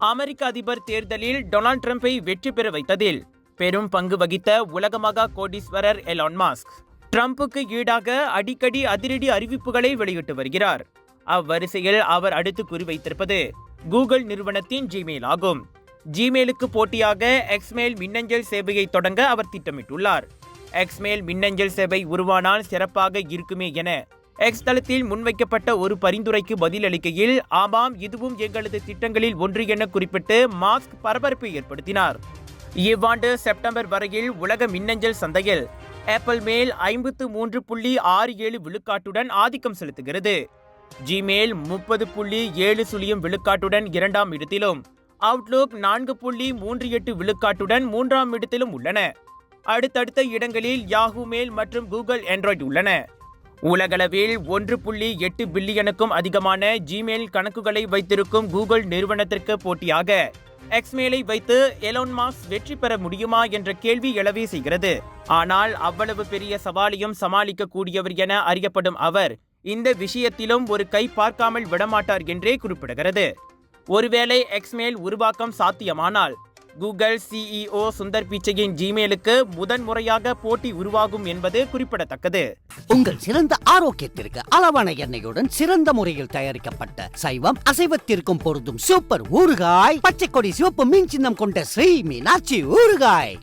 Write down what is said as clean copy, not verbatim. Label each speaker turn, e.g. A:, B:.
A: அமெரிக்க அதிபர் தேர்தலில் டொனால்ட் ட்ரம்பை வெற்றி பெற வைத்ததில் பெரும் பங்கு வகித்த உலக மகா கோடீஸ்வரர் எலான் மாஸ்க் ட்ரம்புக்கு ஈடாக அடிக்கடி அதிரடி அறிவிப்புகளை வெளியிட்டு வருகிறார். அவ்வரிசையில் அவர் அடுத்து குறிவைத்திருப்பது கூகுள் நிறுவனத்தின் ஜிமெயில் ஆகும். ஜிமெயிலுக்கு போட்டியாக எக்ஸ்மெயில் மின்னஞ்சல் சேவையை தொடங்க அவர் திட்டமிட்டுள்ளார். எக்ஸ்மெயில் மின்னஞ்சல் சேவை உருவானால் சிறப்பாக இருக்குமே என எக்ஸ் தளத்தில் முன்வைக்கப்பட்ட ஒரு பரிந்துரைக்கு பதிலளிக்கையில், ஆமாம், இதுவும் எங்களது திட்டங்களில் ஒன்று என குறிப்பிட்டு மாஸ்க் பரபரப்பை ஏற்படுத்தினார். இவ்வாண்டு செப்டம்பர் வரையில் உலக மின்னஞ்சல் சந்தையில் ஆப்பிள் மெயில் 53.67 விழுக்காட்டுடன் ஆதிக்கம் செலுத்துகிறது. ஜிமெயில் 30.70 விழுக்காட்டுடன் இரண்டாம் இடத்திலும், அவுட்லுக் 4.38 விழுக்காட்டுடன் மூன்றாம் இடத்திலும் உள்ளன. அடுத்தடுத்த இடங்களில் யாஹூ மெயில் மற்றும் கூகுள் ஆண்ட்ராய்டு உள்ளன. உலகளவில் 1.8 பில்லியனுக்கும் அதிகமான ஜிமெயில் கணக்குகளை வைத்திருக்கும் கூகுள் நிறுவனத்திற்கு போட்டியாக எக்ஸ்மெயிலை வைத்து எலான் மாஸ்க் வெற்றி பெற முடியுமா என்ற கேள்வி எழவே செய்கிறது. ஆனால் அவ்வளவு பெரிய சவாலையும் சமாளிக்க கூடியவர் என அறியப்படும் அவர் இந்த விஷயத்திலும் ஒரு கை பார்க்காமல் விடமாட்டார் என்றே குறிப்பிடுகிறது. ஒருவேளை எக்ஸ்மெயில் உருவாக்கம் சாத்தியமானால் கூகுள் சிஇஓ சுந்தர் பிச்சையின் ஜிமெயிலுக்கு முதன்முறையாக போட்டி உருவாகும் என்பது குறிப்பிடத்தக்கது.
B: உங்கள் சிறந்த ஆரோக்கியத்திற்கு அளவான எண்ணெயுடன் சிறந்த முறையில் தயாரிக்கப்பட்ட சைவம் அசைவத்திற்கும் பொருந்தும் சூப்பர் ஊறுகாய், பச்சை கொடி சிவப்பு மீன் சின்னம் கொண்ட ஸ்ரீ மீனாட்சி ஊறுகாய்.